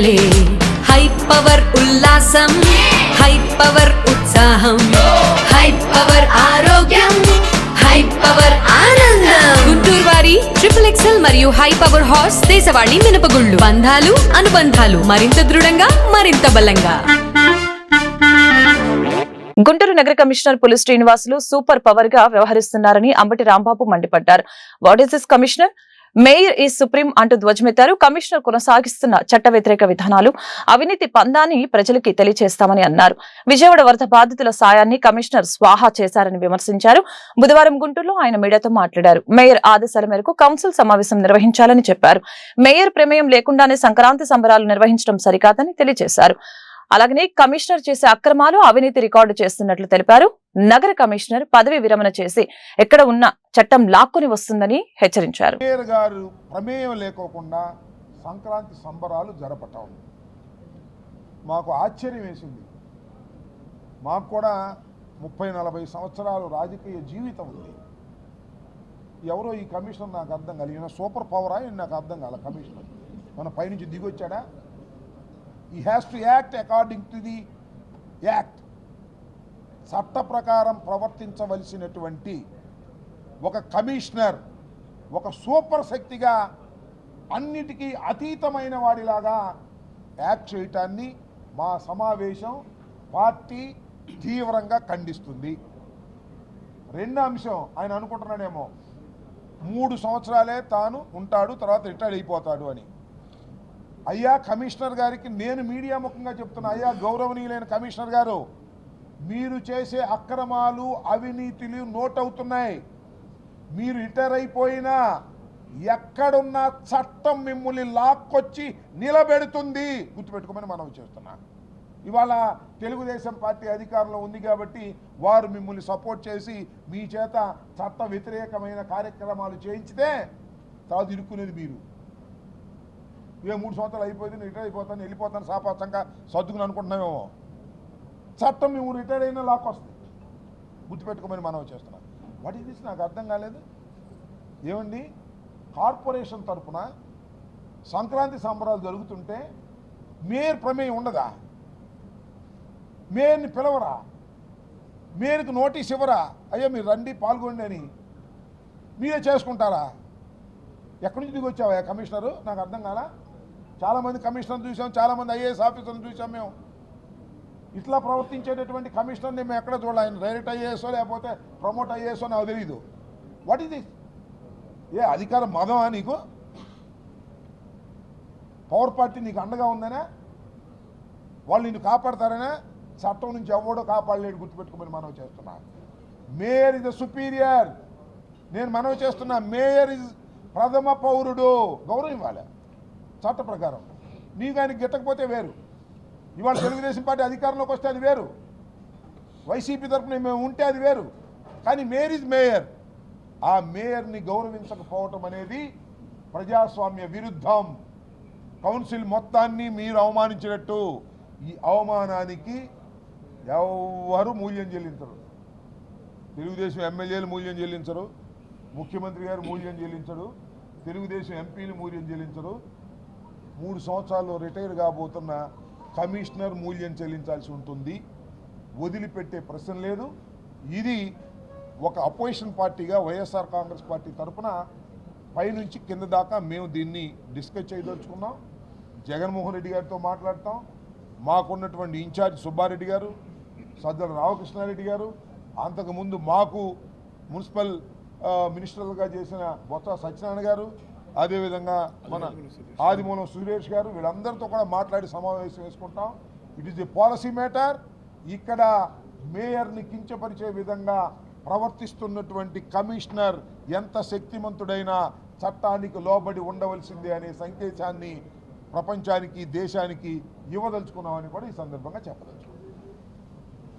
పండగలే high power ఉల్లాసం high power ఉత్సాహం high power ఆరోగ్యం హై పవర్ ఆనందం గుంటూరు వారి XXL మరియు హై పవర్ హార్స్ దేశవాళీ మినపగుళ్ళు బంధాలు అనుబంధాలు మరింత దృఢంగా మరింత బలంగా. గుంటూరు నగర కమిషనర్ పులి శ్రీనివాసులు సూపర్ పవర్ గా వ్యవహరిస్తున్నారని అంబటి రాంబాబు మండిపడ్డారు. What is this commissioner? Mayor ఈ సుప్రీం అంటూ ధ్వజమెత్తారు. కమిషనర్ కొనసాగిస్తున్న చట్ట వ్యతిరేక విధానాలు అవినీతి పందాన్ని ప్రజలకి తెలియజేస్తామని అన్నారు. విజయవాడ వరద బాధితుల సాయాన్ని కమిషనర్ స్వాహా చేశారని విమర్శించారు. బుధవారం గుంటూరులో ఆయన మీడియాతో మాట్లాడారు. మేయర్ ఆదేశాల మేరకు కౌన్సిల్ సమావేశం నిర్వహించాలని చెప్పారు. మేయర్ ప్రమేయం లేకుండానే సంక్రాంతి సంబరాలు నిర్వహించడం సరికాదని తెలియజేశారు. అలాగనే కమిషనర్ చేసే అక్రమాలు అవినీతి రికార్డు చేస్తున్నట్లు తెలిపారు. నగర కమిషనర్ పదవి విరమణ చేసి ఎక్కడ ఉన్న చట్టం లాక్కుని వస్తుందని హెచ్చరించారు. మేయర్ గారు ప్రమేయం లేకోకుండా సంక్రాంతి సంబరాలు జరపటం మాకు ఆశ్చర్యం వేసింది. మాకు కూడా 30-40 సంవత్సరాలు రాజకీయ జీవితం ఉంది. ఎవరో ఈ కమిషనర్ నాకు అర్థం కలిగిన సూపర్ పవరా నాకు అర్థం కాల. కమిషనర్ మన పైనుంచి దిగొచ్చాడా? He has to act according to the act. చట్ట ప్రకారం ప్రవర్తించవలసినటువంటి ఒక కమిషనర్ ఒక సూపర్ శక్తిగా అన్నిటికీ అతీతమైన వాడిలాగా యాక్ట్ చేయటాన్ని మా సమావేశం పార్టీ తీవ్రంగా ఖండిస్తుంది. రెండో అంశం, ఆయన అనుకుంటున్నాడేమో 3 సంవత్సరాలే తాను ఉంటాడు, తర్వాత రిటైర్డ్ అయిపోతాడు అని. అయ్యా కమిషనర్ గారికి నేను మీడియా ముఖంగా చెప్తున్నా, అయ్యా గౌరవనీయులైన కమిషనర్ గారు, మీరు చేసే అక్రమాలు అవినీతులు నోట్ అవుతున్నాయి. మీరు రిటైర్ అయిపోయినా ఎక్కడున్న చట్టం మిమ్మల్ని లాక్కొచ్చి నిలబెడుతుంది, గుర్తుపెట్టుకోమని మనం చేస్తున్నా. ఇవాళ తెలుగుదేశం పార్టీ అధికారంలో ఉంది కాబట్టి వారు మిమ్మల్ని సపోర్ట్ చేసి మీ చేత చట్ట వ్యతిరేకమైన కార్యక్రమాలు చేయించితే తర్వాత ఇరుక్కునేది మీరు. 3 సంవత్సరాలు అయిపోయింది, నేను రిటైర్ అయిపోతాను, వెళ్ళిపోతాను, సాపాసంగా సర్దుకుని అనుకుంటున్నామేమో. చట్టం మేము రిటైర్ అయినా లాక్ వస్తుంది, గుర్తుపెట్టుకోమని మనం చేస్తున్నాం. What is this? నాకు అర్థం కాలేదు. ఏమండి, కార్పొరేషన్ తరఫున సంక్రాంతి సంబరాలు జరుగుతుంటే మేయర్ ప్రమేయం ఉండదా? మేయర్ని పిలవరా? మేయర్కి నోటీస్ ఇవ్వరా? అయ్యో మీరు రండి పాల్గొండి అని మీరే చేసుకుంటారా? ఎక్కడి నుంచి దిగి వచ్చావా కమిషనరు? నాకు అర్థం కాలా. చాలామంది కమిషనర్ చూసాం, చాలామంది ఐఏఎస్ ఆఫీసర్ని చూసాం. మేము ఇట్లా ప్రవర్తించేటటువంటి కమిషనర్ని మేము ఎక్కడ చూడాలి. ఆయన డైరెక్ట్ ఐఏఎస్ఓ లేకపోతే ప్రమోట్ ఐఏఎస్ఓ నాకు తెలియదు. What is this? ఏ అధికారం మదమా నీకు? పవర్ పార్టీ నీకు అండగా ఉందనే వాళ్ళు నిన్ను కాపాడతారనే? చట్టం నుంచి ఎవడో కాపాడలేడు, గుర్తుపెట్టుకోమని మనవి చేస్తున్నా. Mayor is the superior. నేను మనవి చేస్తున్నా, మేయర్ ఇస్ ప్రథమ పౌరుడు, గౌరవం ఇవ్వాలి చట్ట ప్రకారం. నీకు ఆయన గిట్టకపోతే వేరు. ఇవాళ తెలుగుదేశం పార్టీ అధికారంలోకి వస్తే అది వేరు, వైసీపీ తరఫున మేము ఉంటే అది వేరు. కానీ మేయర్ ఇస్ మేయర్. ఆ మేయర్ని గౌరవించకపోవటం అనేది ప్రజాస్వామ్య విరుద్ధం. కౌన్సిల్ మొత్తాన్ని మీరు అవమానించినట్టు. ఈ అవమానానికి ఎవరు మూల్యం చెల్లించరు. తెలుగుదేశం ఎమ్మెల్యేలు మూల్యం చెల్లించరు, ముఖ్యమంత్రి గారు మూల్యం చెల్లించడు, తెలుగుదేశం ఎంపీలు మూల్యం చెల్లించరు. 3 సంవత్సరాల్లో రిటైర్ కాబోతున్న కమిషనర్ మూల్యం చెల్లించాల్సి ఉంటుంది. వదిలిపెట్టే ప్రశ్న లేదు. ఇది ఒక అపోజిషన్ పార్టీగా వైఎస్ఆర్ కాంగ్రెస్ పార్టీ తరఫున పైనుంచి కింద దాకా మేము దీన్ని డిస్కస్ చేయదలుచుకున్నాం. జగన్మోహన్ రెడ్డి గారితో మాట్లాడతాం. మాకున్నటువంటి ఇన్ఛార్జ్ సుబ్బారెడ్డి గారు, సజ్జల రామకృష్ణారెడ్డి గారు, అంతకుముందు మాకు మున్సిపల్ మినిస్టర్లుగా చేసిన బొత్స సత్యనారాయణ గారు, అదేవిధంగా మన ఆదిమూలం సురేష్ గారు, వీళ్ళందరితో కూడా మాట్లాడి సమావేశం వేసుకుంటాం. It is a policy matter. ఇక్కడ మేయర్ని కించపరిచే విధంగా ప్రవర్తిస్తున్నటువంటి కమిషనర్ ఎంత శక్తిమంతుడైనా చట్టానికి లోబడి ఉండవలసిందే అనే సంకేతాన్ని ప్రపంచానికి దేశానికి ఇవ్వదలుచుకున్నామని కూడా ఈ సందర్భంగా చెప్పలేదు.